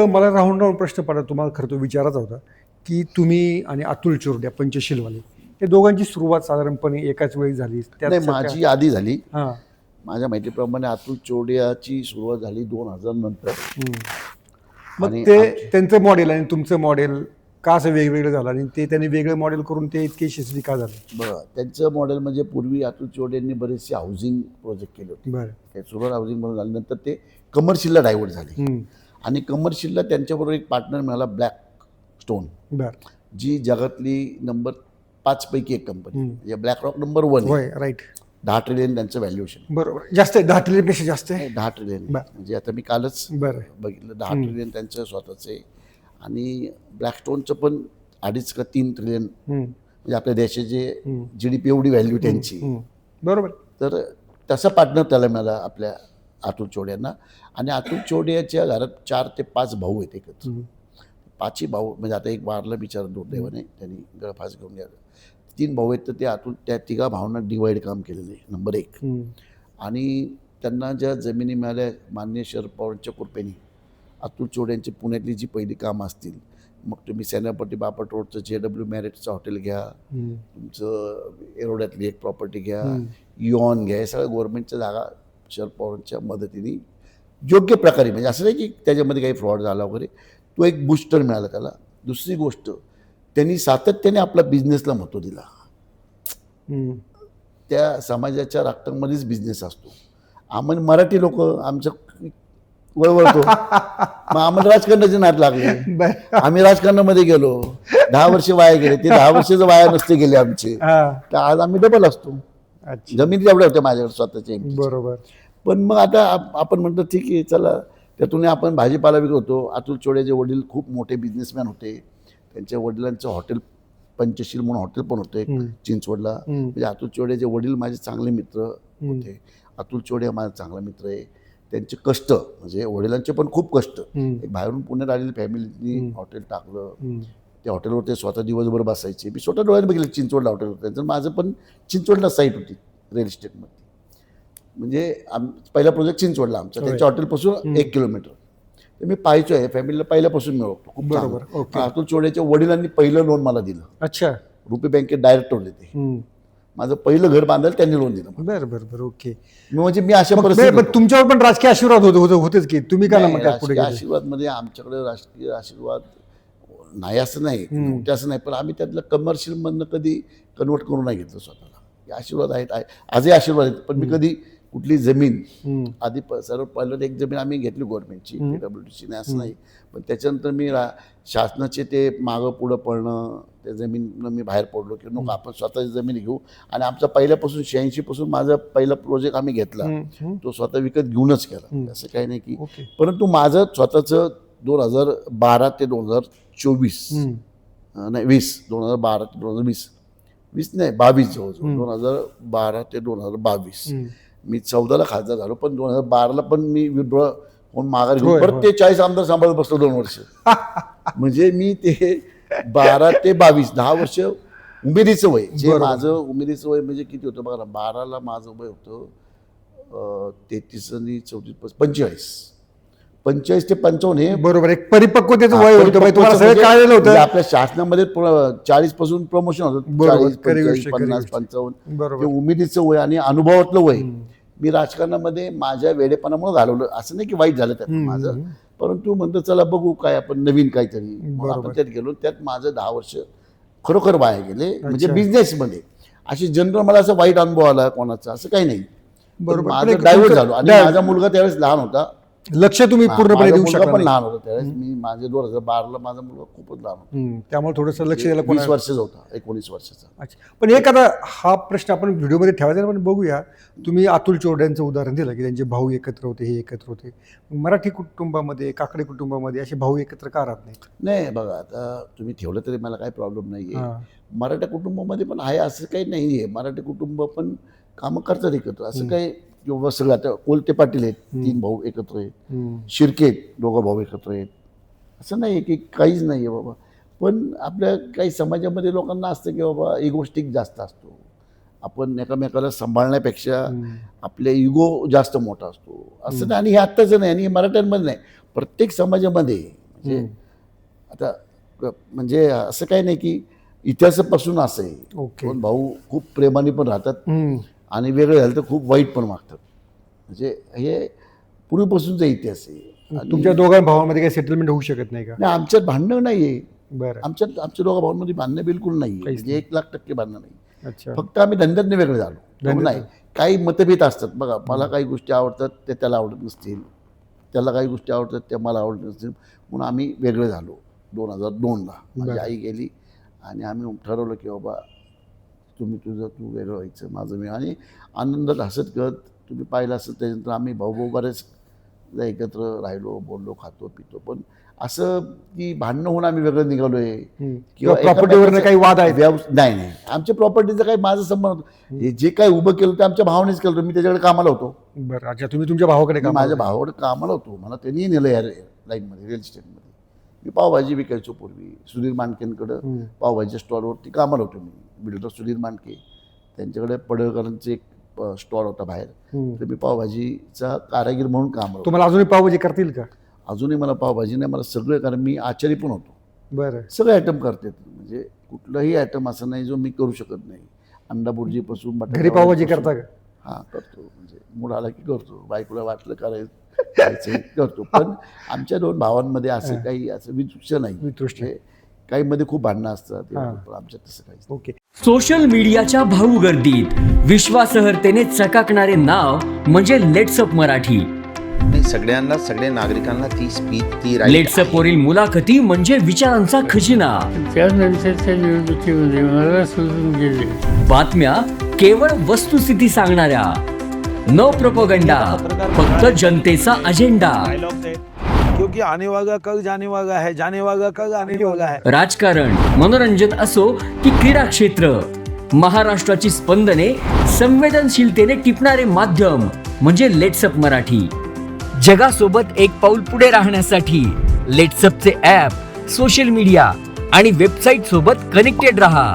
मला राहून राहून प्रश्न पडला, तुम्हाला खरं तो विचारायचा होता, की तुम्ही आणि अतुल चोरड्या पंचशीलवाले हे दोघांची सुरुवात साधारणपणे एकाच वेळी झाली. नाही, माझी आधी झाली. हां. माझ्या माहितीप्रमाणे अतुल चोरडियाची सुरुवात झाली 2000 नंतर. मग आणि ते त्यांचं मॉडेल आणि तुमचं मॉडेल का असं वेगवेगळं झालं आणि ते त्यांनी वेगळं मॉडेल करून ते इतके यशस्वी का झाले? बघा, त्यांचं मॉडेल म्हणजे पूर्वी अतुल चोरडियांनी बरेचसे हाऊसिंग प्रोजेक्ट केले होते. बरं. ते सुरुवात हाऊसिंग म्हणून झाल्यानंतर ते कमर्शियलला डायव्हर्ट झाले. हं. आणि कमर्शियलला त्यांच्याबरोबर एक पार्टनर मिळाला, ब्लॅक स्टोन, बरं. जी जगातली नंबर 5 पैकी एक कंपनी. म्हणजे ब्लॅक रॉक नंबर 1 आहे. होय, राईट. 10 ट्रिलियन त्यांचं व्हॅल्युएशन. बरोबर. जास्त आहे, 10 ट्रिलियनपेक्षा जास्त आहे. 10 ट्रिलियन बरं. म्हणजे आता मी कालच बरं. बघितलं, 10 ट्रिलियन त्यांचं स्वतःचं आहे. आणि ब्लॅकस्टोनचं पण 2.5 का 3 ट्रिलियन, म्हणजे आपल्या देशाचे GDP एवढी व्हॅल्यू त्यांची. बरोबर. तर तसा पार्टनर त्याला मिळाला आपल्या अतुल चोरडियांना. आणि अतुल चोरडियाच्या घरात 4 ते 5 भाऊ आहेत एकत्र. 5ही भाऊ, म्हणजे आता एक वारला बिचारा दुर्दैवाने, त्यांनी गळफास घेऊन गेला. 3 भाऊ आहेत, तर ते अतुल त्या 3 भावांना डिवाइड काम केलेलं आहे, नंबर 1. आणि त्यांना ज्या जमिनी मिळाल्या माननीय शरद पवारांच्या कृपेने, अतुल चोरड्यांची पुण्यातली जी पहिली कामं असतील, मग तुम्ही सेनापती बापट रोडचं JW मॅरिटचं हॉटेल घ्या, तुमचं एरोड्यातली एक प्रॉपर्टी घ्या, इऑन घ्या, हे सगळ्या गव्हर्नमेंटच्या जागा शरद पवारांच्या मदतीने योग्य प्रकारे, म्हणजे असं नाही की त्याच्यामध्ये काही फ्रॉड झाला वगैरे, तो एक बूस्टर मिळाला त्याला. दुसरी गोष्ट, त्यांनी सातत्याने आपला बिझनेसला महत्त्व दिला. त्या समाजाच्या रक्तामध्येच बिझनेस असतो. आम्ही मराठी लोक आमचं वळवळतो, मग आम्हाला राजकारणाचे नाद लागले. आम्ही राजकारणामध्ये गेलो, 10 वर्ष वाया गेले. ते 10 वर्ष जर वाया नसते गेले आमचे, तर आज आम्ही डबल असतो. जमीन जेवढ्या होत्या माझ्याकडे स्वतःचे. बरोबर. पण मग आता आपण म्हणतो ठीक आहे, चला त्यातून आपण भाजीपाला विकत होतो. अतुल चोरड्याचे वडील खूप मोठे बिझनेसमॅन होते. त्यांच्या वडिलांचं हॉटेल पंचशील म्हणून हॉटेल पण होते चिंचवडला. म्हणजे अतुल चोरड्याचे वडील माझे चांगले मित्र होते. अतुल चोरडे माझा चांगला मित्र आहे. त्यांचे कष्ट, म्हणजे वडिलांचे पण खूप कष्ट. एक बाहेरून पुण्यात आलेली फॅमिलीनी हॉटेल टाकलं. त्या हॉटेलवर ते स्वतः दिवसभर बसायचे. मी स्वतः डोळ्यात बघितलं, चिंचवडला हॉटेल होतं त्यांचं. माझं पण चिंचवडला साईट होती रिअल इस्टेटमध्ये. म्हणजे पहिला प्रोजेक्ट चिंचवडला आमचा, त्यांच्या हॉटेलपासून 1 किलोमीटर. तर मी पाहायचो आहे, फॅमिलीला पहिल्यापासून मी ओळखतो खूप. बरोबर. अतुल चोरड्याच्या वडिलांनी पहिलं लोन मला दिलं. अच्छा. रुपी बँकेत डायरेक्टर होते ते. माझं पहिलं घर बांधायला त्यांनी लोन दिलं. बरं बरं बरं. ओके. म्हणजे मी अशा परिस्थितीत, तुमच्यावर पण राजकीय आशीर्वाद होतेच की, तुम्ही का मग पुढे राजकीय आशीर्वाद मध्ये आमच्याकडे राजकीय आशीर्वाद नाही असं नाही, नव्हते असं नाही, पण आम्ही त्यातलं कमर्शियल मधनं कधी कन्वर्ट करून नाही घेतलं स्वतःला. हे आशीर्वाद आहेत, आजही आशीर्वाद आहेत. पण मी कधी कुठली जमीन, आधी सर्व पहिलं एक जमीन आम्ही घेतली गव्हर्नमेंटची, PWDCने, असं नाही. पण त्याच्यानंतर मी शासनाचे ते मागं पुढं पडणं, त्या जमीन मी बाहेर पडलो की नको आपण स्वतःची जमीन घेऊ. आणि आमचा पहिल्यापासून 86 पासून माझा पहिला प्रोजेक्ट आम्ही घेतला, तो स्वतः विकत घेऊनच केला. असं काही नाही की. परंतु माझं स्वतःचं 2012 ते 2024 नाही 2012 ते 2020 नाही 22 जवळजवळ 2012 ते 2022 मी 14ला खासदार झालो. पण 2012ला पण मी विड्रॉ होऊन माघार घेऊन परत ते 40 आमदार सांभाळत बसलो 2 वर्ष. म्हणजे मी ते 12 ते 22 10 वर्ष उमेदीचं वय, जे माझं उमेदीचं वय म्हणजे किती होतं बघा ना, 12ला माझं वय होतं 33 आणि 34 45 ते 55 हे बरोबर एक परिपक्वतेचं वय होतं. तुम्हाला सगळं कळलेलं होतं. आपल्या शासनामध्ये 40 पासून प्रमोशन होतं, 40 45 50 55 हे उमेदीचं वय आणि अनुभवातलं वय. मी राजकारणामध्ये माझ्या वेडेपणामुळे घालवलं, असं नाही की वाईट झालं त्यात माझं, परंतु म्हणतो चला बघू काय आपण नवीन काहीतरी, आपण त्यात गेलो. त्यात माझं 10 वर्ष खरोखर वाया गेले. म्हणजे बिझनेसमध्ये अशी जनरल मला असं वाईट अनुभव आला कोणाचा असं काही नाही. बरोबर. माझं डायव्हर्ट झालो. आणि माझा मुलगा त्यावेळेस लहान होता. लक्ष तुम्ही पूर्णपणे देऊ शकता. पण लहान होता त्यावेळेस. मी माझे 2012ला माझा मुलगा खूपच लहान होता, त्यामुळे थोडंसं लक्ष द्यायला. 20 वर्षाचा होता, 19 वर्षाचा. अच्छा. पण एखादा हा प्रश्न आपण व्हिडिओमध्ये ठेवायचा, पण बघूया. तुम्ही अतुल चोरड्यांचं उदाहरण दिलं की त्यांचे भाऊ एकत्र होते, हे एकत्र होते. मराठी कुटुंबामध्ये, काकडे कुटुंबामध्ये असे भाऊ एकत्र का राहत नाहीत? नाही बघा, आता तुम्ही ठेवलं तरी मला काही प्रॉब्लेम नाही आहे. मराठा कुटुंबामध्ये पण आहे असं काही नाही आहे. मराठी कुटुंब पण कामं करतात एकत्र, असं काही किंवा सगळं. आता कोलते पाटील आहेत, 3 भाऊ एकत्र आहेत. शिर्के आहेत, 2 भाऊ एकत्र आहेत. असं नाही की काहीच नाही आहे बाबा. पण आपल्या काही समाजामध्ये लोकांना असतं की बाबा इगोस्टिक जास्त असतो. आपण एकामेकाला सांभाळण्यापेक्षा आपले इगो जास्त मोठा असतो, असं नाही. आणि हे आत्ताचं नाही, आणि हे मराठ्यांमध्ये नाही, प्रत्येक समाजामध्ये म्हणजे आता म्हणजे असं काही नाही की इतिहासापासून असं आहे. ओके. दोन भाऊ खूप प्रेमाने पण राहतात हम्म. आणि वेगळे झालं तर खूप वाईट पण वागतात. म्हणजे हे पूर्वीपासूनचा इतिहास आहे. आणि तुमच्या दोघां भावांमध्ये काही सेटलमेंट होऊ शकत नाही का? नाही, आमच्यात भांडणं नाही आहे. बरं. आमच्या दोघा भावांमध्ये भांडणं बिलकुल नाही आहे. काहीच म्हणजे 1,00,000% भांडणं नाही. अच्छा. फक्त आम्ही धंद्यातनं वेगळे झालो. धंद्यात- नाही, काही मतभेद असतात बघा. मला काही गोष्टी आवडतात त्या त्याला आवडत नसतील, त्याला काही गोष्टी आवडतात त्या मला आवडत नसतील, म्हणून आम्ही वेगळे झालो 2002ला. माझी बरं. आई गेली आणि आम्ही ठरवलं की बाबा तुम्ही तुझं तू वेगळं व्हायचं, माझं मी. आणि आनंदात हसत खेळत तुम्ही पाहिलं असेल त्याच्यानंतर आम्ही भाऊ बरेच एकत्र राहिलो, बोललो, खातो पितो. पण असं की भांडणं होऊन आम्ही वेगळं निघालोय किंवा प्रॉपर्टीवर काही वाद आहेत? नाही नाही, आमच्या प्रॉपर्टीचं काही माझं संबंध होतं. हे जे काही उभं केलं ते आमच्या भावानेच केलं होतं. मी त्याच्याकडे कामाला होतो. बरं. अच्छा, तुम्ही तुमच्या भावाकडे मी का माझ्या भावाकडे कामाला होतो. मला त्यांनी नेलं या लाईनमध्ये, रिअल इस्टेटमध्ये. मी पावभाजी विकायचो पूर्वी. सुधीर मांडकेंकडं पावभाजीच्या स्टॉलवरती कामाला होतो मी. बिल्डर सुधीर मांडके, त्यांच्याकडे पडळकरांचे एक स्टॉल होता बाहेर. तर मी पावभाजीचा कारागीर म्हणून कामाला होतो. तुम्हाला अजूनही पावभाजी करतील का? अजूनही मला पावभाजी नाही, मला सगळं, कारण मी आचारी पण होतो. बरं. सगळे आयटम करते. म्हणजे कुठलाही आयटम असं नाही जो मी करू शकत नाही. अंडा बुर्जीपासून घरी पावभाजी करता का? हां, करतो. म्हणजे मूड आला की करतो. बायकोला वाटलं करायचं करतो. पण आमच्या दोन भावांमध्ये असं काही असं वितृष्ट नाही. वितृष्ट. म्हणजे काही मध्ये खूप भांडणं असतात, हां. पण आमच्यात तसं काहीच नाही. ओके. सोशल मीडियाच्या भाऊ गर्दीत विश्वासार्हतेने चकाकणारे नाव म्हणजे लेट्सअप मराठी. नाही, सगळ्यांना, सगळ्या नागरिकांना ती स्पीच, ती right लेट्सअप वरील मुलाखती म्हणजे विचारांचा खजिना. त्यानंतरच्या निवडणुकीमध्ये मला सोडून गेले. बातम्या केवळ वस्तुस्थिती सांगणाऱ्या, न प्रोपगंडा, फक्त जनतेचा अजेंडा. डायलॉग्स है क्योंकि आने वाला कल जाने वाला है, जाने वाला कल आने वाला है. राजकारण, मनोरंजन असो की क्रीडा क्षेत्र, महाराष्ट्राची स्पंदने संवेदनशीलतेने टिपणारे माध्यम म्हणजे लेट्सअप मराठी. जगासोबत एक पाऊल पुढे राहण्यासाठी लेट्सअपचे ॲप, सोशल मीडिया आणि वेबसाईट सोबत कनेक्टेड रहा.